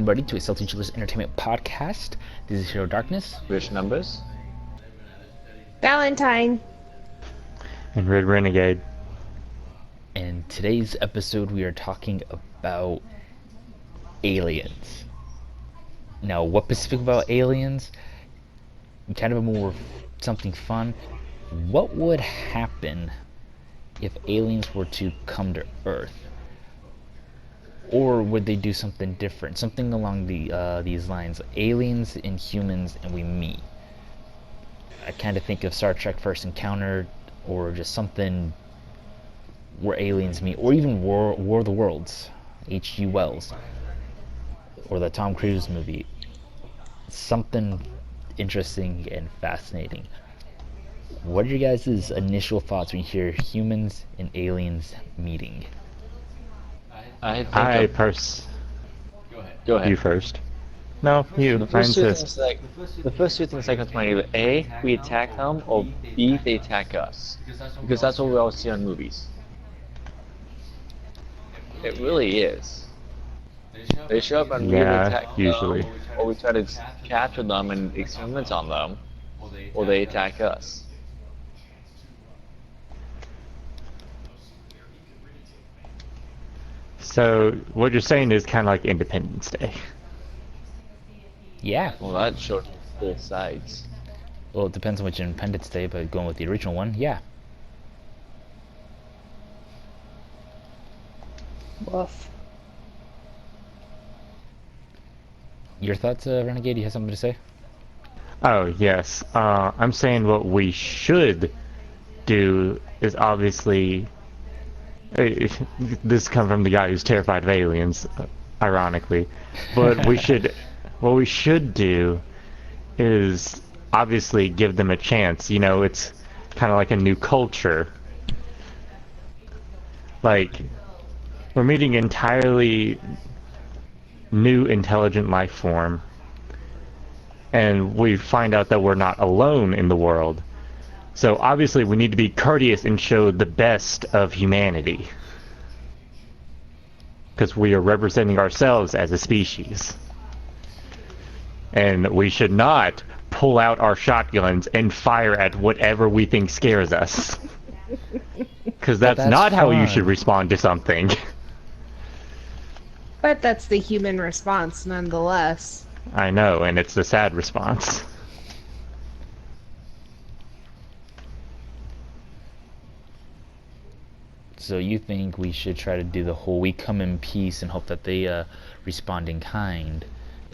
everybody, to a SaltyChillersEntertainment podcast. This is Hero Darkness. Which numbers? Valentine. And Red Renegade. And today's episode we are talking about aliens. Now, what's specific about aliens? Kind of a more something fun. What would happen if aliens were to come to Earth? Or would they do something different? Something along these lines. Aliens and humans and we meet. I kind of think of Star Trek First Encounter, or just something where aliens meet, or even War of the Worlds, H.G. Wells, or the Tom Cruise movie. Something interesting and fascinating. What are your guys' initial thoughts when you hear humans and aliens meeting? Go ahead. You first. No, you. The first two things that come to mind are A, we attack them, or B, they attack us. Because that's what we all see on movies. It really is. They show up and we attack usually. them, or we try to capture them and experiment on them, or they attack us. So what you're saying is kind of like Independence Day. Yeah. Well, that showed both sides. Well, it depends on which Independence Day, but going with the original one, yeah. Woof. Your thoughts, Renegade? You have something to say? Oh, yes. I'm saying what we should do is obviously... This comes from the guy who's terrified of aliens, ironically. But what we should do is obviously give them a chance. You know, it's kind of like a new culture. Like, we're meeting an entirely new intelligent life form, and we find out that we're not alone in the world. So obviously we need to be courteous and show the best of humanity, because we are representing ourselves as a species. And we should not pull out our shotguns and fire at whatever we think scares us. Because that's not how you should respond to something. But that's the human response nonetheless. I know, and it's a sad response. So you think we should try to do the whole we come in peace and hope that they respond in kind,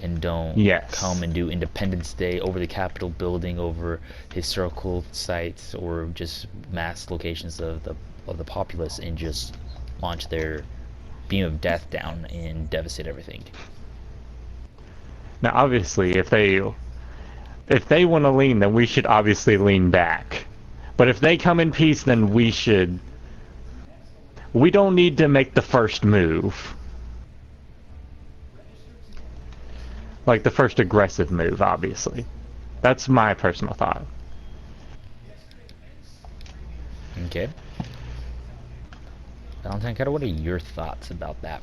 and don't come and do Independence Day over the Capitol building, over historical sites, or just mass locations of the populace, and just launch their beam of death down and devastate everything? Now obviously if they want to lean, then we should obviously lean back. But if they come in peace, then we don't need to make the first move. Like the first aggressive move, obviously. That's my personal thought. Okay. Valentine, what are your thoughts about that?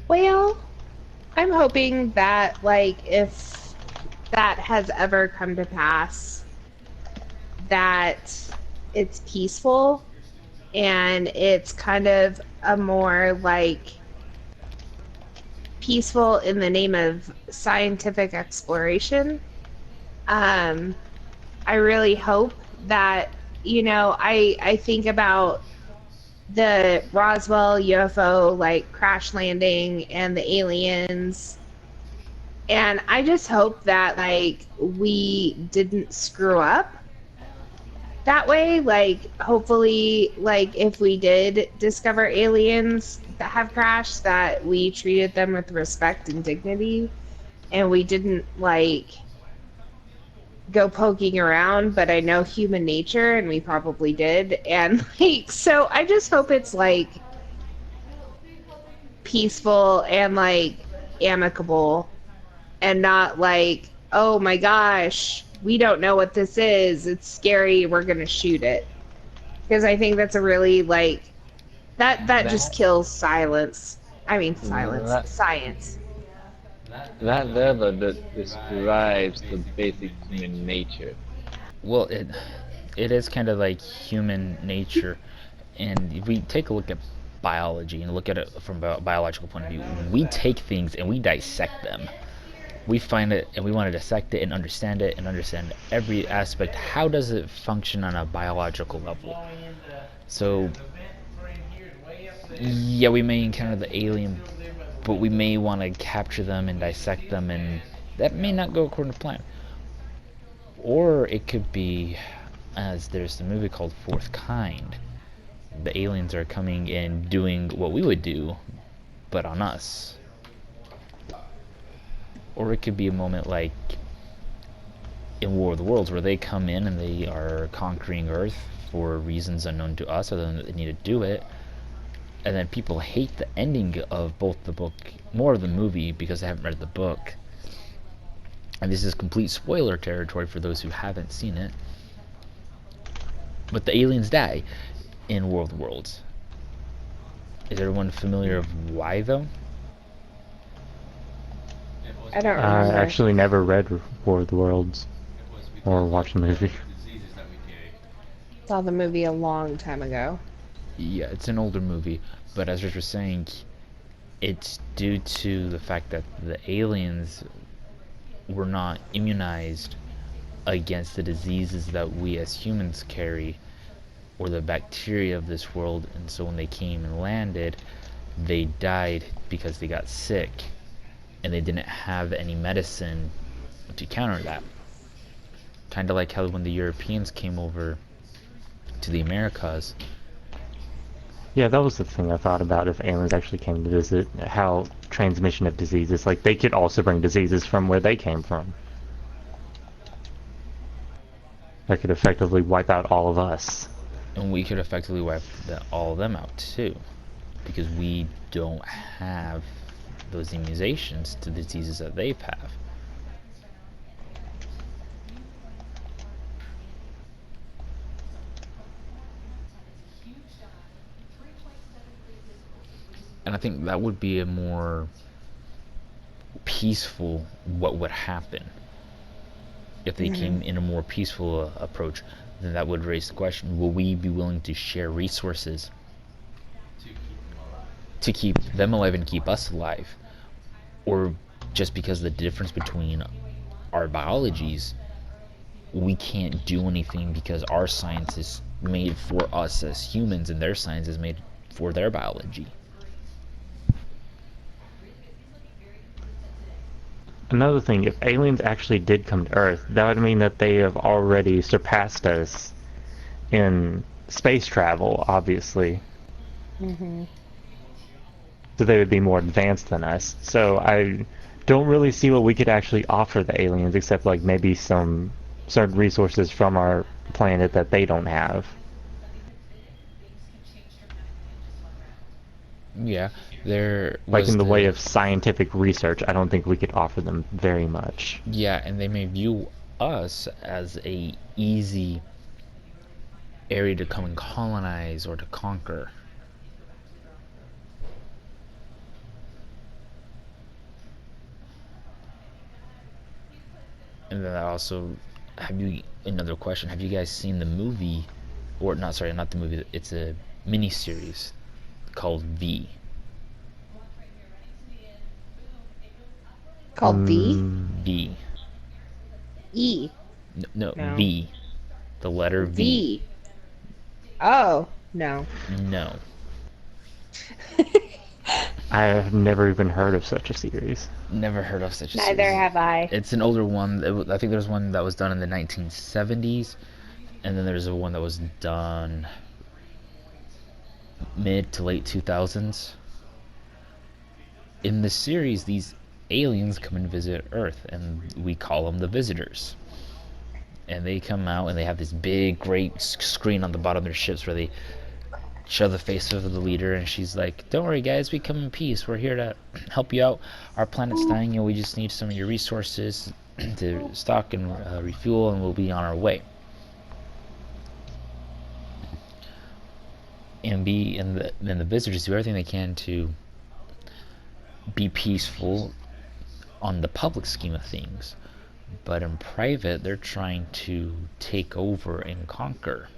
Well, I'm hoping that, like, if that has ever come to pass, that it's peaceful and it's kind of a more, like, peaceful in the name of scientific exploration. I really hope that, you know, I think about the Roswell UFO, like, crash landing and the aliens, and I just hope that, like, we didn't screw up that way. Like, hopefully, like, if we did discover aliens that have crashed, that we treated them with respect and dignity, and we didn't, like, go poking around. But I know human nature, and we probably did, and, like, so I just hope it's, like, peaceful and, like, amicable, and not like, oh my gosh, we don't know what this is, it's scary, we're gonna shoot it. Because I think that's a really, like, that just kills silence. I mean, silence. That Science. that there that describes the basic human nature. Well, it is kind of like human nature, and if we take a look at biology and look at it from a biological point of view, we take things and we dissect them. We find it and we want to dissect it and understand every aspect. How does it function on a biological level? So yeah, we may encounter the alien, but we may want to capture them and dissect them, and that may not go according to plan. Or it could be, as there's a movie called Fourth Kind, the aliens are coming and doing what we would do, but on us. Or it could be a moment like in War of the Worlds, where they come in and they are conquering Earth for reasons unknown to us, other than that they need to do it. And then people hate the ending of both the book, more of the movie, because they haven't read the book. And this is complete spoiler territory for those who haven't seen it. But the aliens die in War of the Worlds. Is everyone familiar of why, though? I don't I remember. actually never read War of the Worlds or watched the movie. Saw the movie a long time ago. Yeah, it's an older movie, but as Rich was saying, it's due to the fact that the aliens were not immunized against the diseases that we as humans carry, or the bacteria of this world, and so when they came and landed, they died because they got sick, and they didn't have any medicine to counter that. Kind of like how when the Europeans came over to the Americas. Yeah, that was the thing I thought about if aliens actually came to visit, how transmission of diseases, like they could also bring diseases from where they came from. That could effectively wipe out all of us. And we could effectively wipe all of them out too, because we don't have those immunizations to the diseases that they have. And I think that would be a more peaceful what would happen if they came in a more peaceful approach. Then that would raise the question, will we be willing to share resources to keep them alive and keep us alive? Or just because the difference between our biologies, we can't do anything because our science is made for us as humans and their science is made for their biology. Another thing, if aliens actually did come to Earth, that would mean that they have already surpassed us in space travel, obviously. Mm-hmm. So they would be more advanced than us. So I don't really see what we could actually offer the aliens, except like maybe some certain resources from our planet that they don't have. Yeah, there Like was in the way of scientific research, I don't think we could offer them very much. yeah, and they may view us as a easy area to come and colonize or to conquer. And then also, another question, have you guys seen the movie, or not, sorry, not the movie, it's a mini-series called V. Called V? V. E. No, No. V. The letter V. V. Oh, no. No. I have never even heard of such a series. Never heard of such a Neither series. have I. It's an older one. I think there's one that was done in the 1970s, and then there's a one that was done mid to late 2000s. In the series, these aliens come and visit Earth, and we call them the visitors. And they come out, and they have this big, great screen on the bottom of their ships where they show the face of the leader, and she's like, "Don't worry, guys, we come in peace. We're here to help you out. Our planet's dying, and we just need some of your resources to stock and refuel, and we'll be on our way." And then the visitors do everything they can to be peaceful on the public scheme of things, but in private they're trying to take over and conquer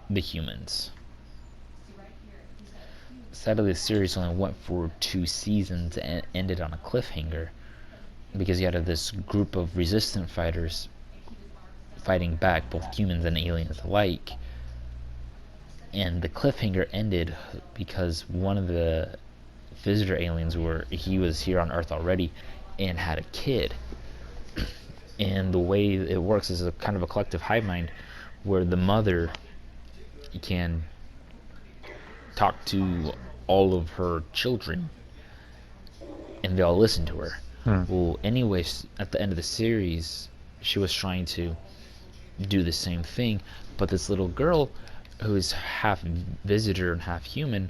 the humans. Sadly, the series only went for 2 seasons and ended on a cliffhanger because you had this group of resistant fighters fighting back, both humans and aliens alike. And the cliffhanger ended because one of the visitor aliens he was here on Earth already and had a kid. And the way it works is a kind of a collective hive mind where the mother can talk to all of her children and they all listen to her. Well, anyways, at the end of the series, she was trying to do the same thing, but this little girl who is half visitor and half human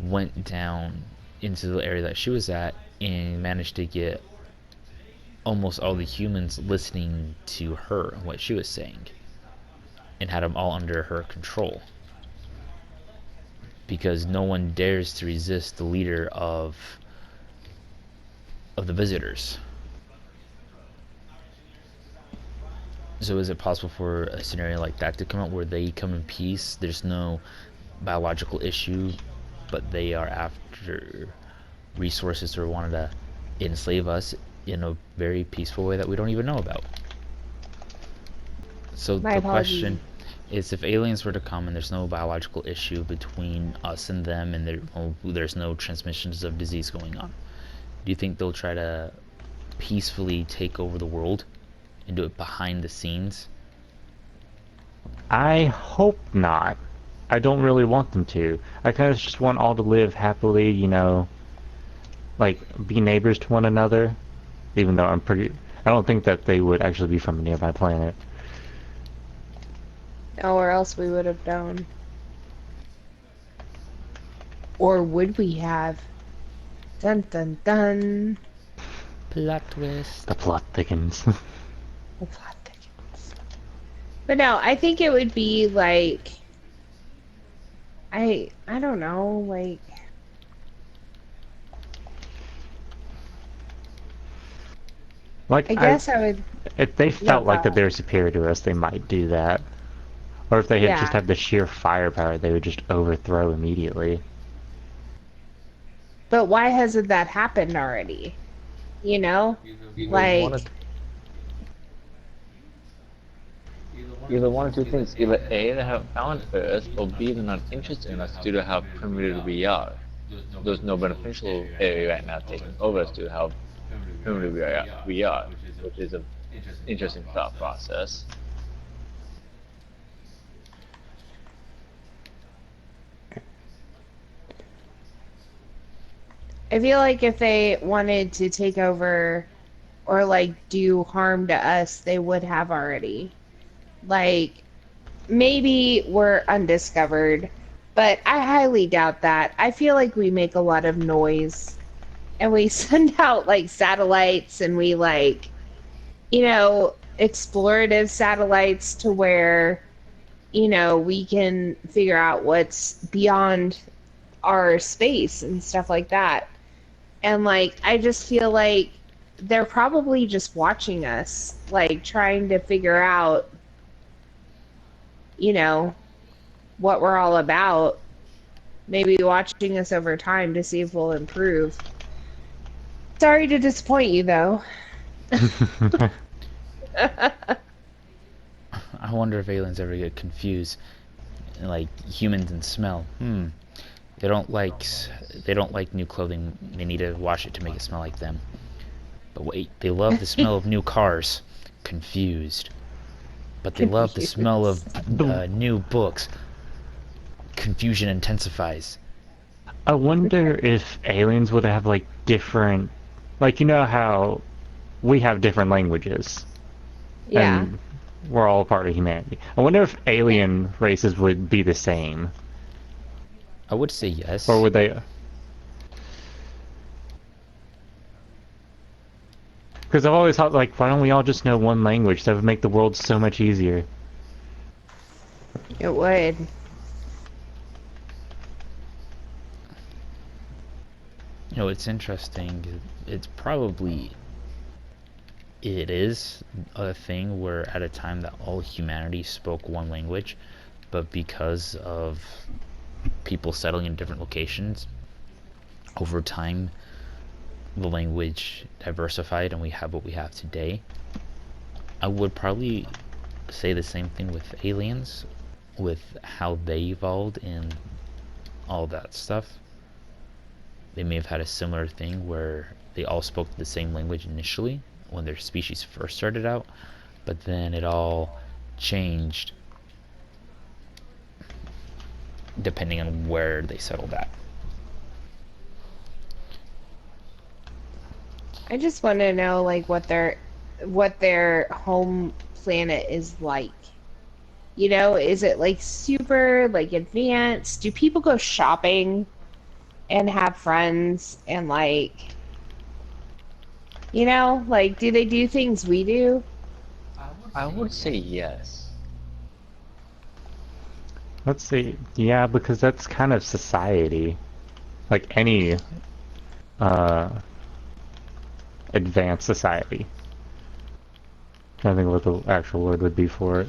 went down into the area that she was at and managed to get almost all the humans listening to her and what she was saying, and had them all under her control because no one dares to resist the leader of the visitors. So is it possible for a scenario like that to come out where they come in peace, there's no biological issue, but they are after resources or wanted to enslave us in a very peaceful way that we don't even know about? So My the apologies. question is, if aliens were to come and there's no biological issue between us and them, and there's no transmissions of disease going on, do you think they'll try to peacefully take over the world and do it behind the scenes? I hope not. I don't really want them to. I kind of just want all to live happily, you know, like be neighbors to one another. Even though I don't think that they would actually be from a nearby planet. No, or else we would have known. Or would we have? Dun dun dun. Plot twist. The plot thickens. The plot thickens. But no, I think it would be like I don't know, like Like I guess I would. if they felt like go that they're superior to us, they might do that. Or if they had just Yeah. had the sheer firepower, they would just overthrow immediately. But why hasn't that happened already? You know? Like Either one or two things. Either A, they have found Earth, or B, they're not interested in us due to how primitive we are. There's no beneficial area right now taking over us due to how primitive we are, which is an interesting thought process. I feel like if they wanted to take over or like do harm to us, they would have already. Like maybe we're undiscovered, but I highly doubt that. I feel like we make a lot of noise and we send out like satellites and we like, you know, explorative satellites to where, you know, we can figure out what's beyond our space and stuff like that. And like, I just feel like they're probably just watching us, like trying to figure out, you know, what we're all about. Maybe watching us over time to see if we'll improve. Sorry to disappoint you, though. I wonder if aliens ever get confused, like humans and smell. They don't like new clothing. They need to wash it to make it smell like them. But wait, they love the smell of new cars. Confused. But they love the smell of new books. Confusion intensifies. I wonder if aliens would have like different, like you know how we have different languages. Yeah. And we're all part of humanity. I wonder if alien races would be the same. I would say yes. Or would they? Because I've always thought, like, why don't we all just know one language? That would make the world so much easier. It would. You know, it's interesting. It's probably it is a thing where at a time that all humanity spoke one language, but because of people settling in different locations, over time the language diversified and we have what we have today. I would probably say the same thing with aliens, with how they evolved and all that stuff. They may have had a similar thing where they all spoke the same language initially when their species first started out, but then it all changed depending on where they settled at. I just want to know like what their home planet is like. You know, is it like super like advanced? Do people go shopping and have friends and like, you know, like do they do things we do? I would say yes. Let's see. Yeah, because that's kind of society. Like any uh, advanced society. I think what the actual word would be for it.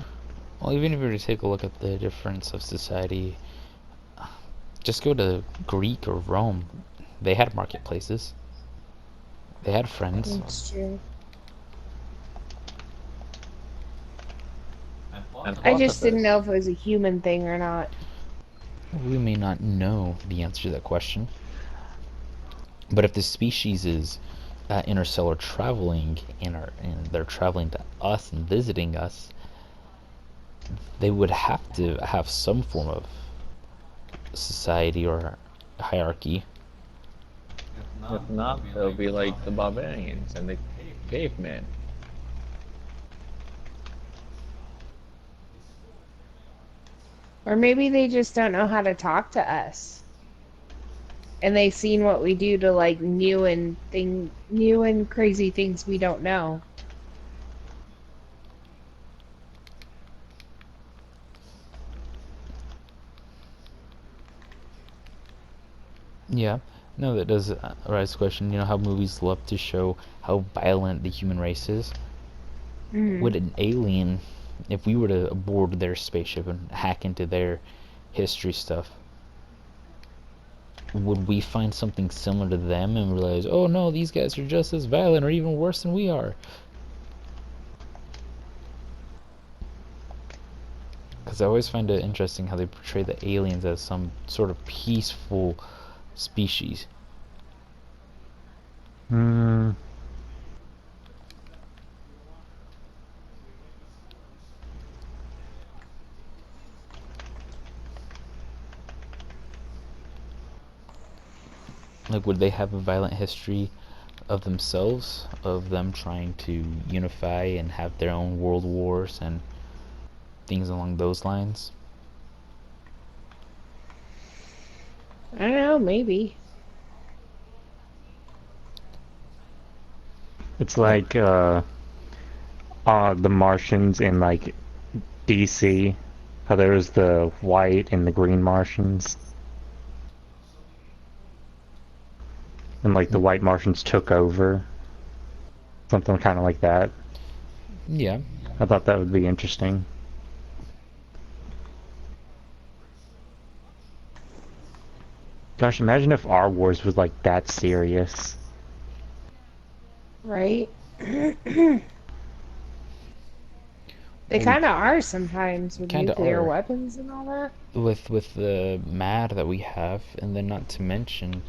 Well, even if you were to take a look at the difference of society, just go to Greek or Rome. They had marketplaces. They had friends. It's true. And I just didn't philosophers. know if it was a human thing or not. We may not know the answer to that question, but if the species is interstellar traveling and they're traveling to us and visiting us, they would have to have some form of society or hierarchy. If not, they'll be like the barbarians and the cavemen. Or maybe they just don't know how to talk to us. And they've seen what we do to like new and crazy things we don't know. Yeah, no, that does arise the question. You know how movies love to show how violent the human race is. Would Mm. an alien, if we were to board their spaceship and hack into their history stuff, would we find something similar to them and realize, oh no, these guys are just as violent or even worse than we are? Because I always find it interesting how they portray the aliens as some sort of peaceful species. Hmm. Like, would they have a violent history of themselves, of them trying to unify and have their own world wars and things along those lines? I don't know, maybe. It's like the Martians in like DC. How there was the white and the green Martians. And like the white Martians took over. Something kind of like that. Yeah. I thought that would be interesting. Gosh, imagine if our wars was like that serious. Right? They Well, kind of are sometimes with kind of nuclear are weapons and all that. with the mad that we have, and then not to mention,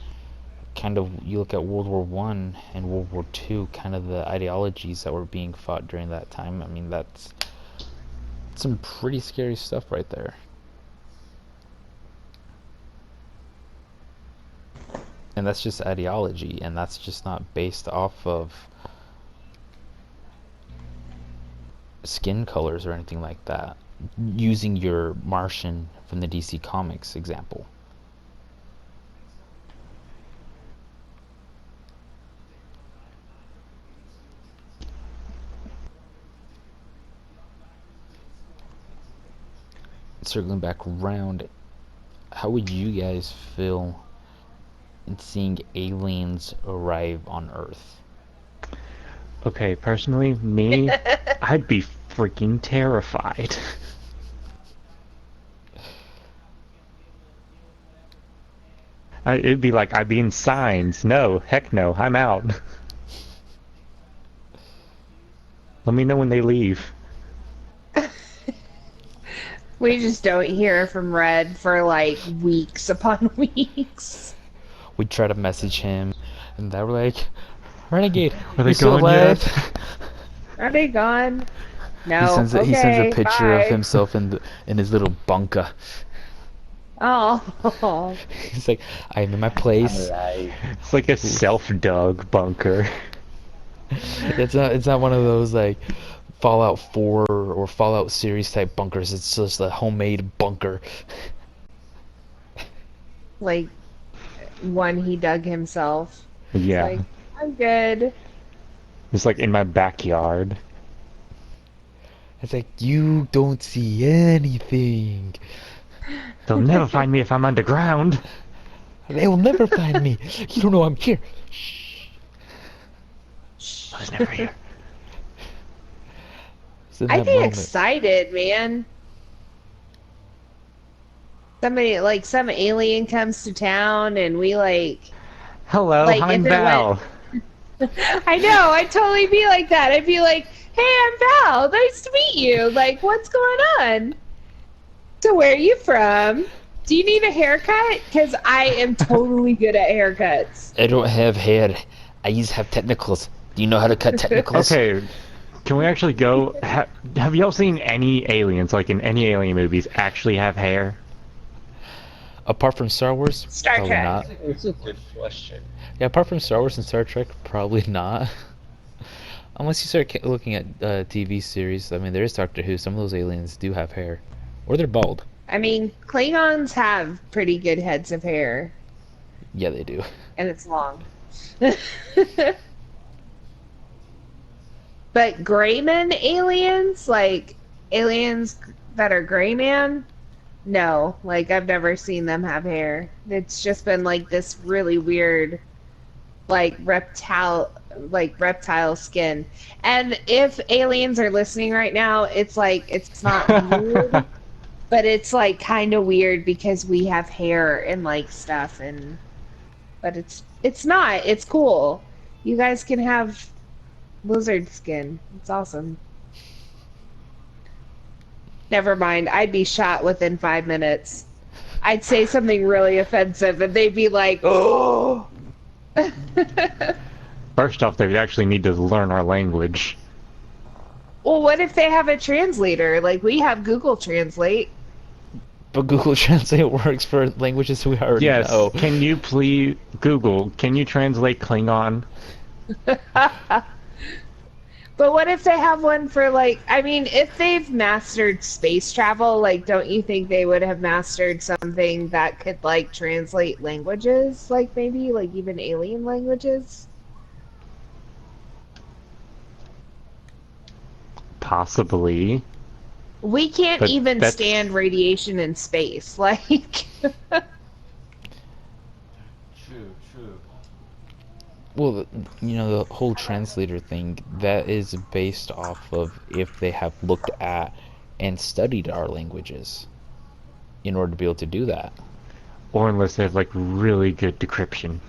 kind of you look at World War One and World War Two, kind of the ideologies that were being fought during that time. I mean, that's some pretty scary stuff right there. And that's just ideology, and that's just not based off of skin colors or anything like that. Using your Martian from the DC Comics example. Circling back around, how would you guys feel and seeing aliens arrive on Earth? Okay, personally, me, I'd be freaking terrified. It'd be like I'd be in signs. No, heck no, I'm out. Let me know when they leave. We just don't hear from Red for like weeks upon weeks. We try to message him, and they were like, "Renegade, Are they you still gone alive?" yet? Are they gone? No. He sends a Okay, picture of bye. himself in his little bunker. Oh. He's like, "I'm in my place." It's like a self-dug bunker. It's not one of those like Fallout 4 or Fallout series type bunkers. It's just a homemade bunker. Like one he dug himself. Yeah. Like, I'm good. It's like in my backyard. It's like, you don't see anything. They'll never find me if I'm underground. They will never find me. You don't know I'm here. I was never here. So in I'd that be moment, excited, man. Somebody, like, some alien comes to town and we, like... Hello, Like, I'm if it Val. I know, I'd totally be like that. I'd be like, hey, I'm Val. Nice to meet you. Like, what's going on? So where are you from? Do you need a haircut? Because I am totally good at haircuts. I don't have hair. I just have technicals. Do you know how to cut technicals? Okay, can we actually go? Have y'all seen any aliens, like in any alien movies, actually have hair? Apart from Star Wars, Star probably Trek. not. It's a good question. Yeah, apart from Star Wars and Star Trek, probably not. Unless you start looking at TV series. I mean, there is Doctor Who. Some of those aliens do have hair. Or they're bald. I mean, Klingons have pretty good heads of hair, Yeah, they do. and it's long. But Greyman aliens, like aliens that are Greyman, no. Like, I've never seen them have hair. It's just been like this really weird, like reptile skin. And if aliens are listening right now, it's like, it's not weird, but it's like kind of weird because we have hair and like stuff, and but it's not. It's cool. You guys can have lizard skin. It's awesome. Never mind. I'd be shot within 5 minutes. I'd say something really offensive, and they'd be like, "Oh." First off, they actually need to learn our language. Well, what if they have a translator? Like, we have Google Translate. But Google Translate works for languages we already Yes, know. can you please, Google, can you translate Klingon? But what if they have one for, like, I mean, if they've mastered space travel, like, don't you think they would have mastered something that could, like, translate languages? Like, maybe, like, even alien languages? Possibly. We can't But even that's- stand radiation in space. Like, Well, you know, the whole translator thing, that is based off of if they have looked at and studied our languages in order to be able to do that. Or unless they have, like, really good decryption.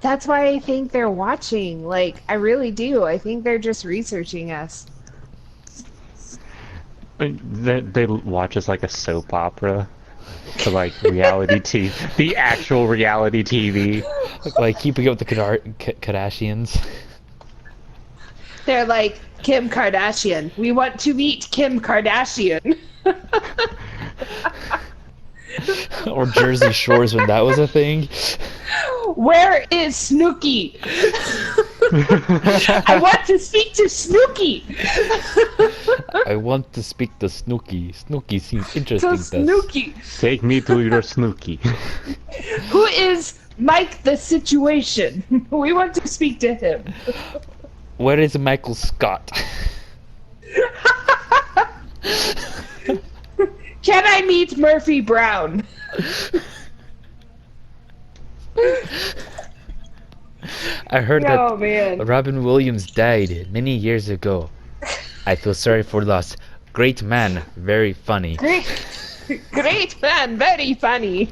that's why I think they're watching. Like, I really do. I think they're just researching us. They watch us like a soap opera. To, like, reality TV. The actual reality TV. Like keeping up with the Kardashians. They're like, Kim Kardashian. We want to meet Kim Kardashian. Or Jersey Shores when that was a thing. Where is Snooki? I want to speak to Snooki. I want to speak to Snooki. Snooki seems So interesting to us. Snooki, Take me to your Snooki. who is Mike the Situation? We want to speak to him. Where is Michael Scott? Can I meet Murphy Brown? I heard that Oh man. Robin Williams died many years ago. I feel sorry for loss. Great man, very funny. Great, great man, very funny.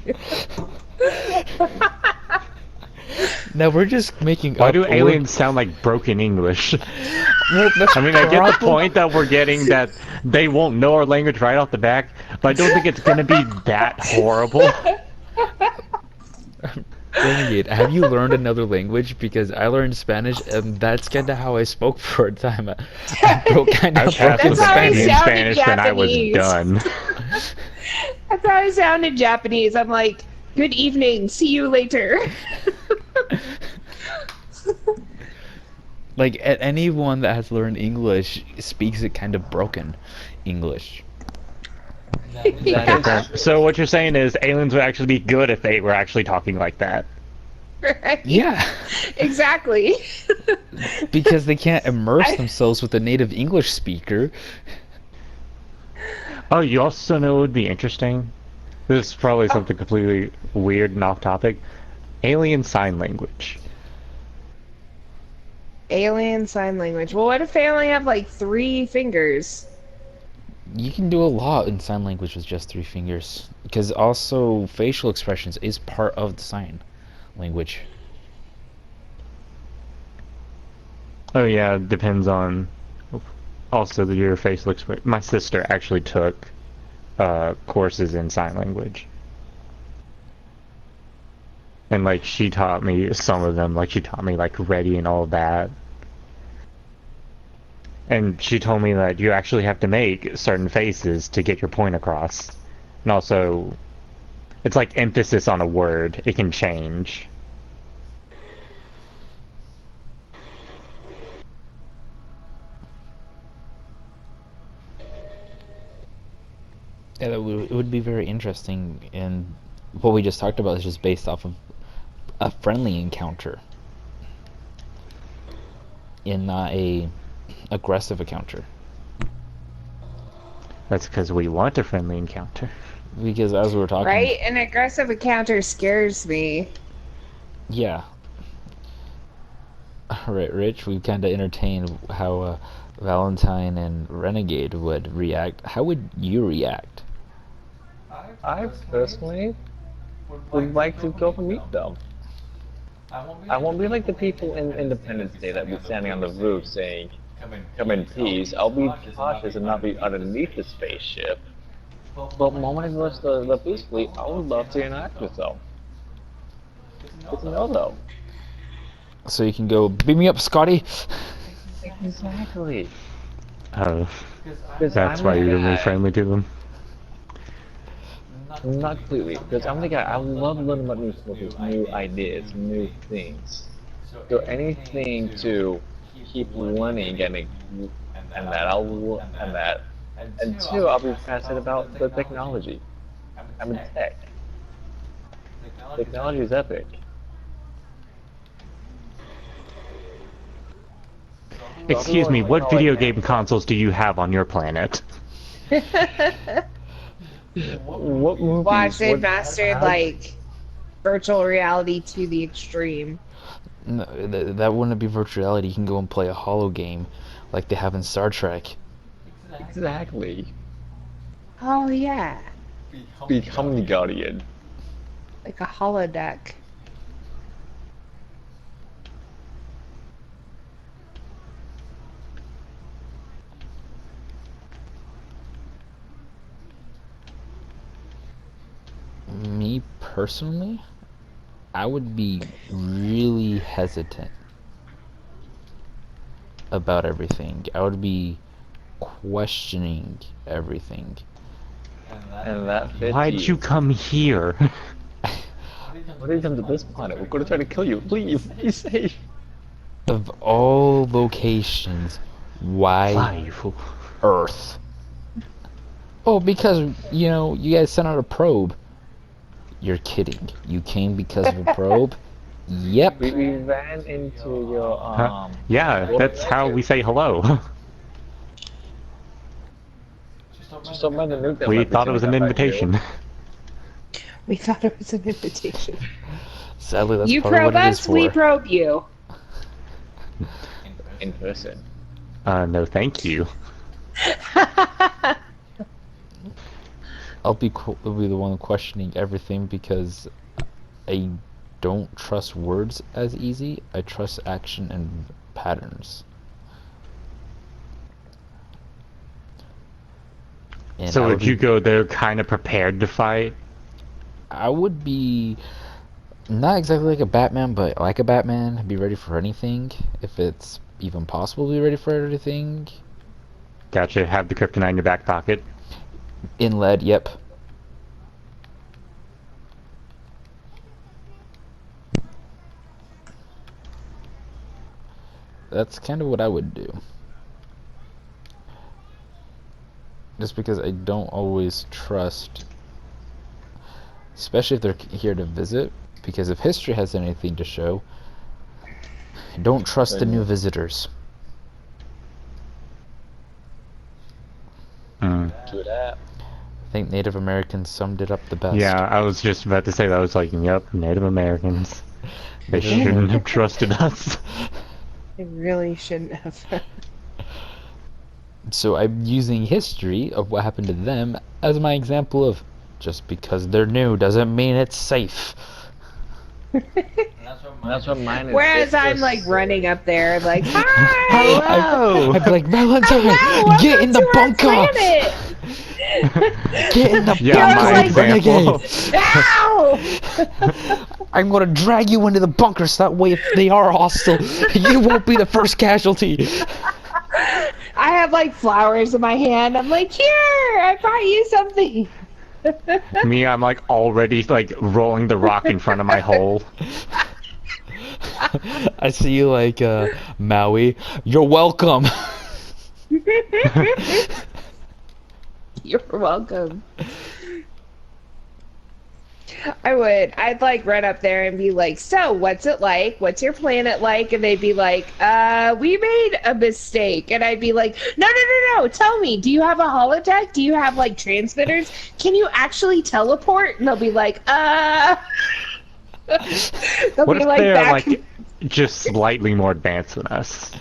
Now we're just making Why up. do aliens sound like broken English? Well, that's I mean, I get the problem. point that we're getting that they won't know our language right off the back, but I don't think it's gonna be that horrible. Renegade, have you learned another language? Because I learned Spanish, and that's kind of how I spoke for a time. I broke kind I of passed broken with That's how I Spanish in sound Spanish, in then I was Japanese. done. That's how I sound in Japanese. I'm like, good evening, see you later. Like anyone that has learned English speaks it kind of broken English. Yeah, So what you're saying is aliens would actually be good if they were actually talking like that. right? Yeah, Exactly. because they can't immerse I- themselves with a native English speaker. Oh, you also know what would be interesting? This is probably something completely weird and off topic. Alien sign language. Alien sign language. Well, what if they only have like 3 fingers? You can do a lot in sign language with just 3 fingers, because also facial expressions is part of the sign language. Oh yeah, it depends on also your facial expression. My sister actually took courses in sign language. And like she taught me some of them, like she taught me like ready and all that. And she told me that you actually have to make certain faces to get your point across. And also, it's like emphasis on a word. It can change. Yeah, it would be very interesting, and what we just talked about is just based off of a friendly encounter, and not a aggressive encounter. That's because we want a friendly encounter. Because as we were talking, Right? An aggressive encounter scares me. yeah. Alright, Rich, we kind of entertained how Valentine and Renegade would react. How would you react? I personally would like to go and meet them. I won't be like the people in Independence Day that be standing on the roof saying, "Come in peace." I'll be cautious and not be underneath the spaceship. But the moment I goes to the peace fleet, I would love to interact with them. Get to know them. So you can go, beam me up, Scotty! Exactly. Oh, 'Cause that's I'm why the you're really guy- friendly to them. Not completely, because I'm the guy. I love learning about new stories, new ideas, new things. So anything to keep learning and 2, I'll be fascinated about the technology. I'm in tech. Technology is epic. Excuse me, what video game consoles do you have on your planet? What movies? Watch, they what- mastered how- like virtual reality to the extreme. No, that wouldn't be virtual reality. You can go and play a holo game like they have in Star Trek. Exactly. Oh yeah, Become the Guardian. like a holodeck. Me personally, I would be really hesitant about everything. I would be questioning everything. And that fits Why'd you come here? What did you come to this planet? We're going to try to kill you. Please, be safe. Of all locations, why Life. Earth? Oh, because, you know, you guys sent out a probe. You're kidding. You came because of a probe? Yep. We ran into your Huh? Yeah, that's how we say hello. Just don't mind the nuke that We might be thought it was an shooting up at you. invitation. We thought it was an invitation. Sadly, that's You probably probe what it is us, for. we probe you. in person. No, thank you. I'll be the one questioning everything because I don't trust words as easy. I trust action and patterns. And So would you go there kind of prepared to fight? I would be not exactly like a Batman, but like a Batman. Be ready for anything if it's even possible to be ready for anything. Gotcha. Have the kryptonite in your back pocket. In lead, yep. That's kind of what I would do. Just because I don't always trust, especially if they're here to visit, because if history has anything to show, don't trust the new visitors. To that. I think Native Americans summed it up the best. Yeah, I was just about to say that. I was like, yep, Native Americans. They shouldn't have trusted us. They really shouldn't have. So I'm using history of what happened to them as my example of just because they're new doesn't mean it's safe. That's what mine is. Whereas I'm like running up there, like, hi, Hello! I'd be like, Valentine, hello, get in the bunker! planet. Get in the Yeah, bunker, my renegade! Ow! I'm gonna drag you into the bunker so that way if they are hostile, you won't be the first casualty. I have like flowers in my hand. I'm like, here, I brought you something. Me, I'm like already like rolling the rock in front of my hole. I see you like Maui. You're welcome. You're welcome. I would. I'd like run up there and be like, so what's it like? What's your planet like? And they'd be like, we made a mistake. And I'd be like, no. Tell me, do you have a holodeck? Do you have like transmitters? Can you actually teleport? And they'll be like, they'll What be if like they're back. like just slightly more advanced than us?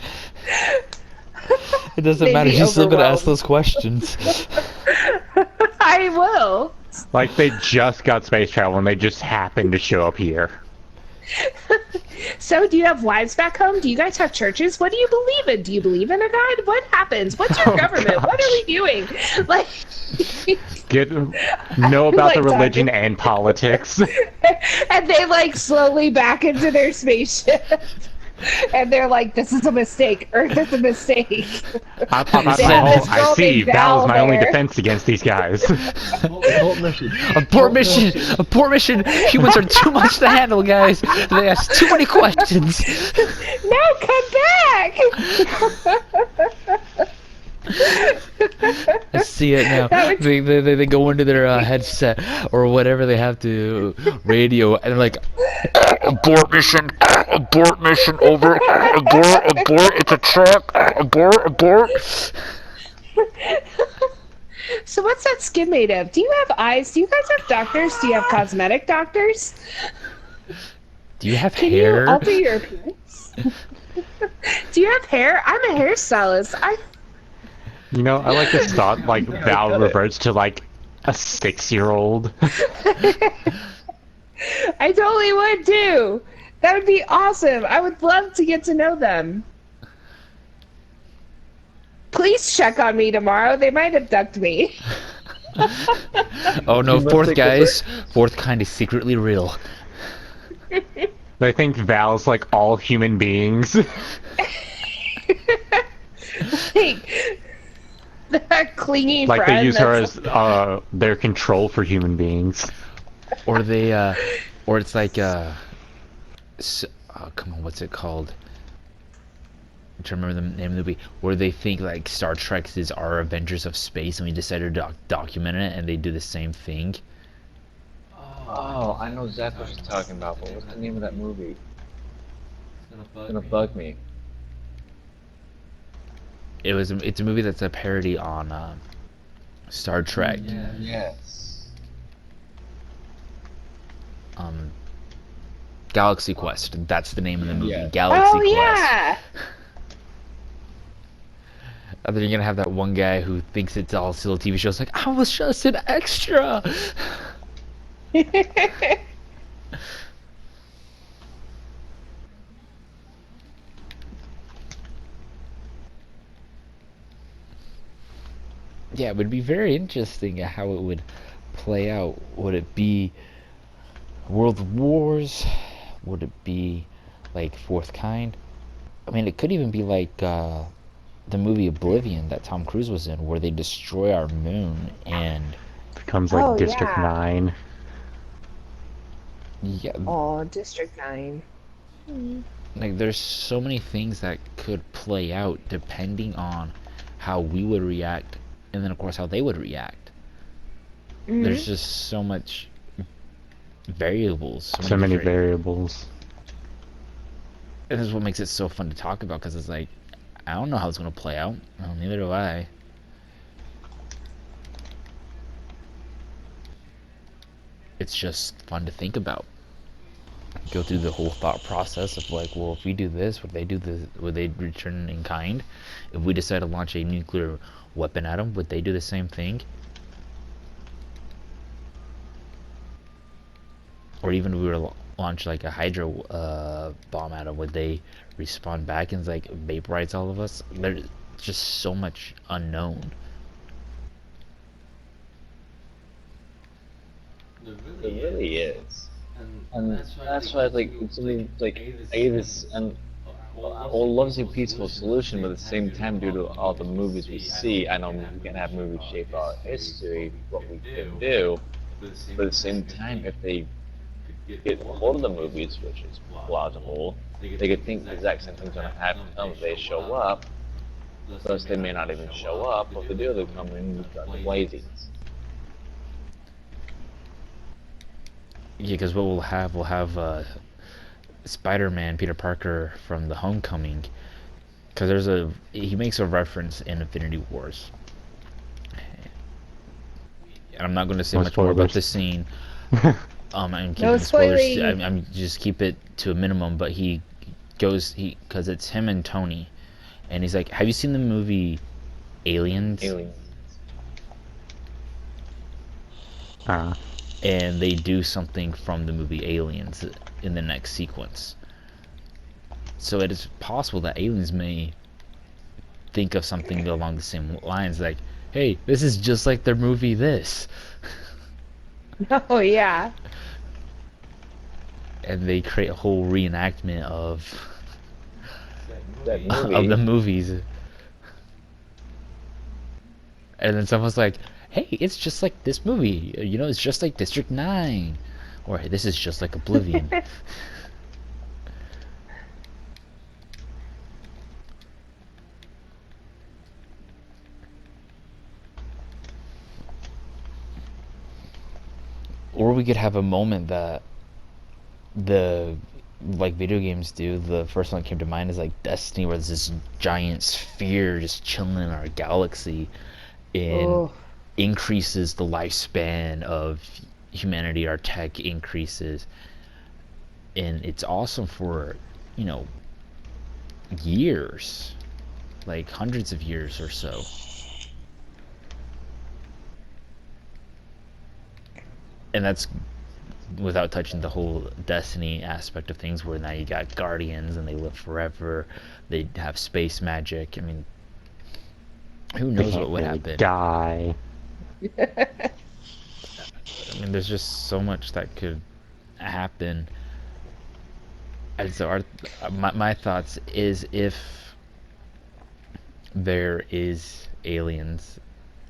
It doesn't They'd matter. be You're still gonna ask overwhelmed. those questions. I will. Like they just got space travel and they just happened to show up here. So, do you have wives back home? Do you guys have churches? What do you believe in? Do you believe in a God? What happens? What's your Oh, government? What are we gosh. doing? Like, Know about the like religion talking. and politics. And they like slowly back into their spaceship. And they're like, this is a mistake. Earth is a mistake. I pop out They my have hole. this I girl see. named That was Val my only there. defense against these guys. Abort mission! Abort mission! Humans are too much to handle, guys. They ask too many questions. No, come back! I see it now. That would- They go into their headset or whatever they have to radio and they're like, abort mission, over, abort, it's a trap, abort. So what's that skin made of? Do you have eyes? Do you guys have doctors? Do you have cosmetic doctors? Do you have Can hair? you alter your appearance? Do you have hair? I'm a hairstylist. You know, I like this thought, like, Val reverts to, like, a 6-year-old. I totally would too. That would be awesome. I would love to get to know them. Please check on me tomorrow. They might abduct me. Oh no, You must fourth take guys. Fourth kind is secretly real. They think Val's like all human beings. Like, that clingy Like friend they use her that's- as their control for human beings. Or they, or it's like, oh, come on, what's it called? I'm trying to remember the name of the movie, where they think like Star Trek is our Avengers of Space, and we decided to document it, and they do the same thing. Oh, I know exactly what you're talking about, but what's the name of that movie? It's gonna bug me. It's a movie that's a parody on Star Trek. Yes. Galaxy Quest. That's the name of the movie. Yeah. Galaxy Oh Quest. yeah. And then you're gonna have that one guy who thinks it's all still a TV show. It's like, I was just an extra. Yeah, it would be very interesting how it would play out. Would it be World Wars? Would it be like Fourth Kind? I mean, it could even be like the movie Oblivion that Tom Cruise was in, where they destroy our moon and Becomes Oh like District yeah. 9. yeah, Oh, District 9. like there's so many things that could play out depending on how we would react, and then of course how they would react. There's just so much variables, So many different- variables. And this is what makes it so fun to talk about, because it's like, I don't know how it's gonna play out. Well, neither do I. It's just fun to think about. Go through the whole thought process of like, well, if we do this, would they do this? Would they return in kind? If we decide to launch a nuclear weapon at them, would they do the same thing? Or even if we were to launch like a hydro bomb at them, would they respond back and like vaporize all of us? There's just so much unknown. It really is. And that's why, like, it's something like I gave this, and I would love to see a peaceful solution, but at the same time, due to all the movies we see, I know we can have movies shape our history, what we could do, but at the same time, if they get a hold of the movies, which is plausible, they could think the exact same thing's gonna happen to them if they show up, plus they may not even show up, but if they do, they come in with the blazings. Yeah, because what we'll have Spider-Man, Peter Parker from the Homecoming, because he makes a reference in Infinity Wars, and I'm not going to say No much more about spoilers. this scene. I'm keeping No the spoilers. spoiling. I'm just keep it to a minimum. But because it's him and Tony, and he's like, "Have you seen the movie Aliens?" Aliens. And they do something from the movie Aliens in the next sequence. So it is possible that aliens may think of something along the same lines, like, hey, this is just like their movie this. Oh yeah. And they create a whole reenactment of That movie. of the movies. And then someone's like, hey, it's just like this movie. You know, it's just like District 9. Or hey, this is just like Oblivion. Or we could have a moment that like video games do. The first one that came to mind is like Destiny, where there's this giant sphere just chilling in our galaxy and Oh. increases the lifespan of humanity. Our tech increases, and it's awesome for, you know, years, like hundreds of years or so. And that's without touching the whole Destiny aspect of things, where now you got guardians and they live forever, they have space magic. I mean, who knows what would happen. Die. I mean, there's just so much that could happen. And so my thoughts is, if there is aliens,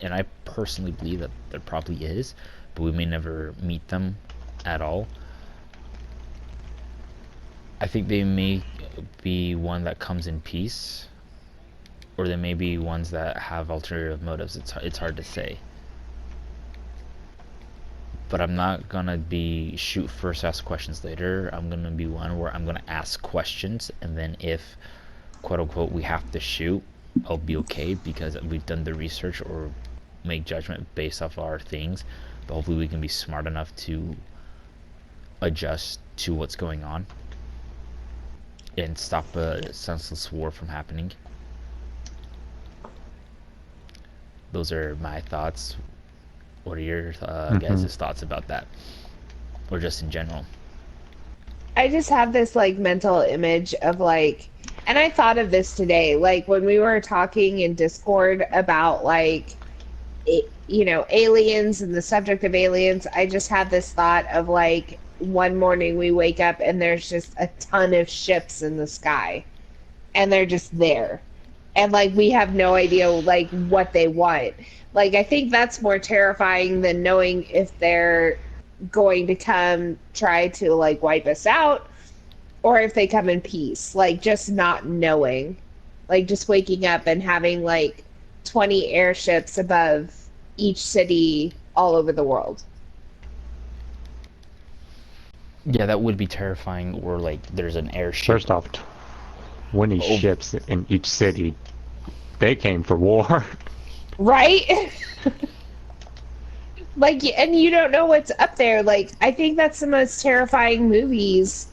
and I personally believe that there probably is, but we may never meet them at all. I think they may be one that comes in peace, or they may be ones that have alternative motives. It's hard to say. But I'm not gonna be shoot first, ask questions later. I'm gonna be one where I'm gonna ask questions, and then if, quote unquote, we have to shoot, I'll be okay, because we've done the research or make judgment based off our things. But hopefully we can be smart enough to adjust to what's going on and stop a senseless war from happening. Those are my thoughts. What are your guys' thoughts about that? Or just in general? I just have this like mental image of like, and I thought of this today, like when we were talking in Discord about like, you know, aliens and the subject of aliens. I just had this thought of like one morning we wake up and there's just a ton of ships in the sky, and they're just there, and like we have no idea like what they want. Like I think that's more terrifying than knowing if they're going to come try to like wipe us out or if they come in peace. Like just not knowing, like just waking up and having like 20 airships above each city all over the world. Yeah, that would be terrifying. Or like there's an airship. First off, 20 ships in each city. They came for war. Right? Like, and you don't know what's up there. Like, I think that's the most terrifying movies,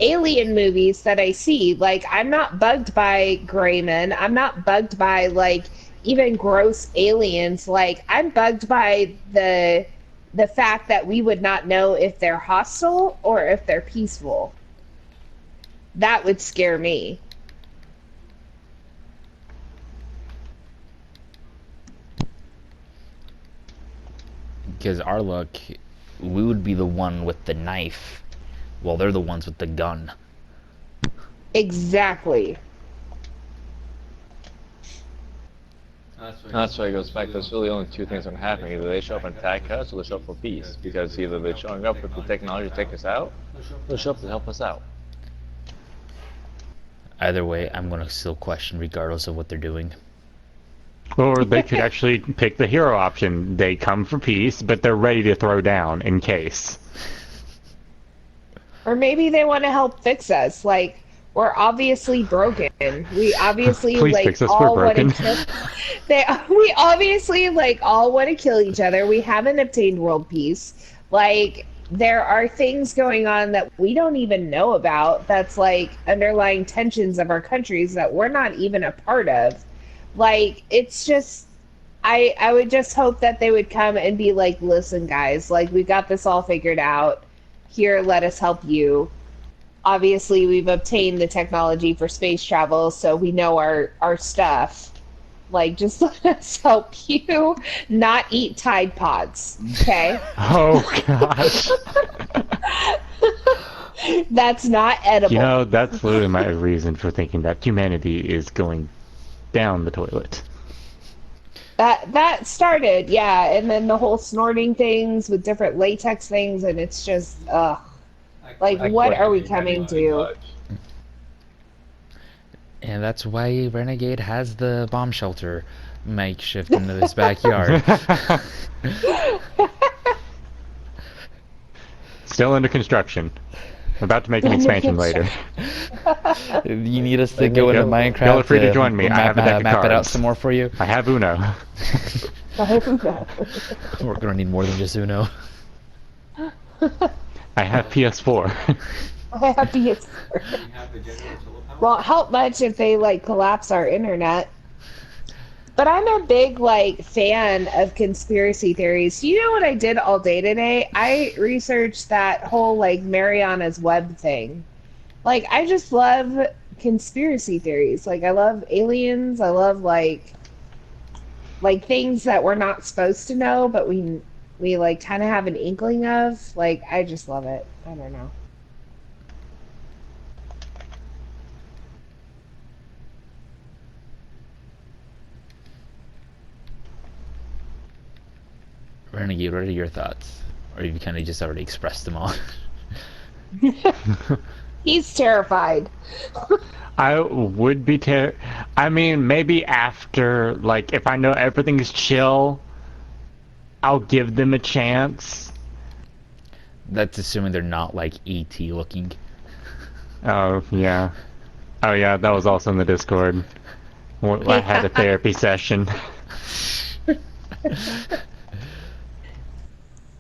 alien movies that I see. Like, I'm not bugged by Grayman. I'm not bugged by, like, even gross aliens. Like, I'm bugged by the fact that we would not know if they're hostile or if they're peaceful. That would scare me. Because our luck, we would be the one with the knife, while they're the ones with the gun. Exactly. That's why it goes back. There's really only two things that can happen. Either they show up and attack us, or they show up for peace. Because either they're showing up with the technology to take us out, or they show up to help us out. Either way, I'm gonna still question regardless of what they're doing. Or they could actually pick the hero option. They come for peace, but they're ready to throw down in case. Or maybe they want to help fix us. Like, we're obviously broken. We obviously Please like fix us, all we're want broken. to kill. We obviously like all want to kill each other. We haven't obtained world peace. Like, there are things going on that we don't even know about. That's like underlying tensions of our countries that we're not even a part of. Like, it's just, I would just hope that they would come and be like, listen, guys, like, we got this all figured out. Here, let us help you. Obviously, we've obtained the technology for space travel, so we know our stuff. Like, just let us help you not eat Tide Pods, okay? Oh, gosh. That's not edible. You know, that's literally my reason for thinking that humanity is going down the toilet. That started, yeah, and then the whole snorting things with different latex things, and it's just, ugh. Like, what are we coming to? And that's why Renegade has the bomb shelter makeshift into this backyard. Still under construction. About to make an expansion later. You need us to go into Minecraft. Y'all are free to join me. I have a deck of map it out cards. some more for you. I have Uno. We're gonna need more than just Uno. I have PS4. I have PS4. Won't help much if they like collapse our internet. But I'm a big like fan of conspiracy theories. You know what I did all day today? I researched that whole like Mariana's Web thing. Like, I just love conspiracy theories. Like, I love aliens. I love like things that we're not supposed to know, but we like kind of have an inkling of. Like, I just love it. I don't know. Renegade, what are your thoughts? Or you kind of just already expressed them all? He's terrified. I would be I mean, maybe after, like, if I know everything's chill, I'll give them a chance. That's assuming they're not like ET looking. Oh, yeah. Oh, yeah, that was also in the Discord. I had a therapy session.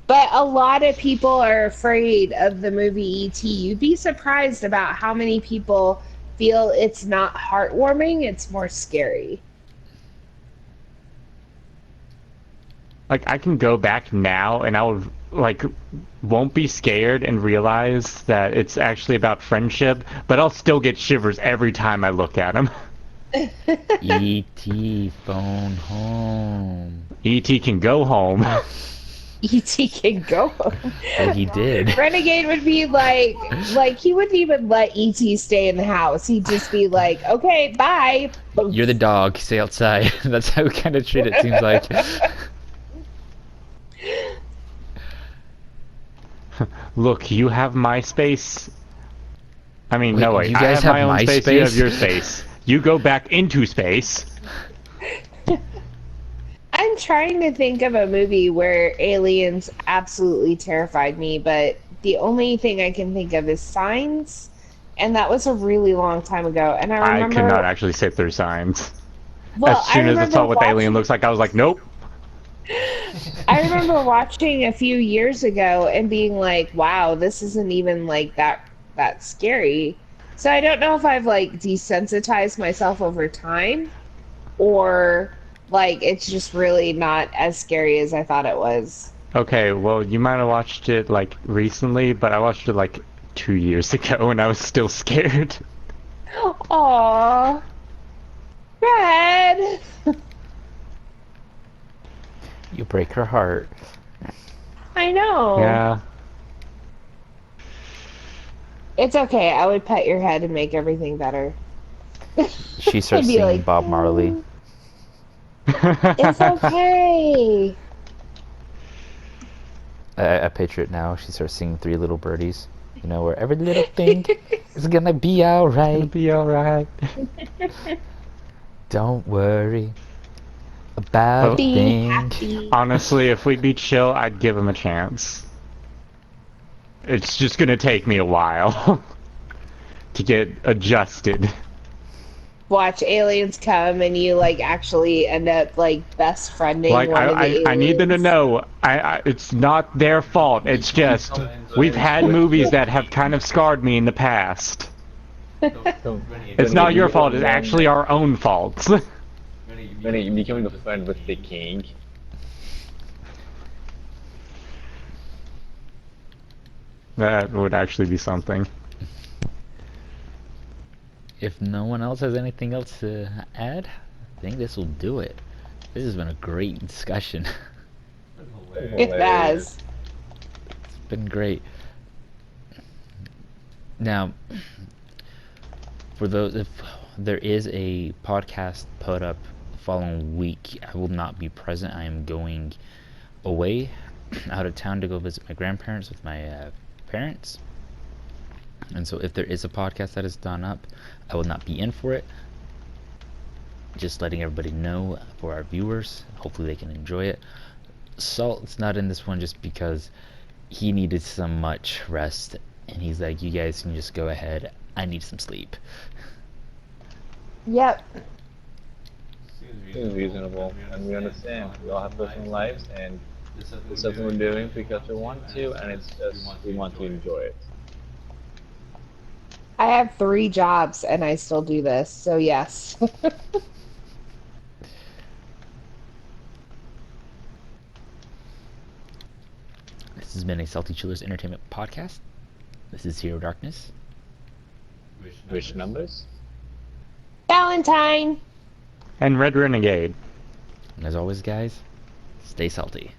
But a lot of people are afraid of the movie E.T. You'd be surprised about how many people feel it's not heartwarming, it's more scary. Like, I can go back now and I would, like, won't be scared and realize that it's actually about friendship, but I'll still get shivers every time I look at him. E.T. phone home. E.T. can go home. E.T. can go home. Well, he did. Renegade would be like he wouldn't even let E.T. stay in the house. He'd just be like, okay, bye. You're the dog. Stay outside. That's how we kind of treat it. Seems like. Look, you have my space. I mean, Wait, no, wait. you I guys have my have own my space, you have space? your space. You go back into space. I'm trying to think of a movie where aliens absolutely terrified me, but the only thing I can think of is Signs, and that was a really long time ago. And I I remember, could not actually sit through Signs. well, As soon as I saw what the alien looks like, I was like, nope. I remember watching a few years ago and being like, wow, this isn't even like that scary. So I don't know if I've like desensitized myself over time or like it's just really not as scary as I thought it was. Okay, well, you might have watched it, like, recently, but I watched it, like, 2 years ago, and I was still scared. Aww. Red. You break her heart. I know. Yeah. It's okay. I would pet your head and make everything better. She starts I'd be singing like, Bob Marley. It's okay. I picture it now. She starts singing Three Little Birdies. You know, where every little thing is gonna be It'll alright. be alright. Don't worry about a Be thing. happy. Honestly, if we'd be chill, I'd give him a chance. It's just gonna take me a while to get adjusted. Watch aliens come and you like actually end up like best friending Like, one of the aliens. I need them to know, it's not their fault. It's just, we've had movies that have kind of scarred me in the past. It's not your fault, it's actually our own fault. When you becoming a friend with the king. That would actually be something. If no one else has anything else to add, I think this will do it. This has been a great discussion. It has. It's been great. Now, for those, if there is a podcast put up the following week, I will not be present. I am going away out of town to go visit my grandparents with my parents. And so if there is a podcast that is done up, I will not be in for it. Just letting everybody know for our viewers. Hopefully they can enjoy it. Salt's not in this one just because he needed some much rest. And he's like, you guys can just go ahead. I need some sleep. Yep. Seems reasonable, and we understand. We all have personal lives, and it's something we're doing because we want to, and it's just we want to enjoy it. I have 3 jobs and I still do this, so yes. This has been a Salty Chillers Entertainment podcast. This is Hero Darkness. Which numbers? Valentine. And Red Renegade. And as always, guys, stay salty.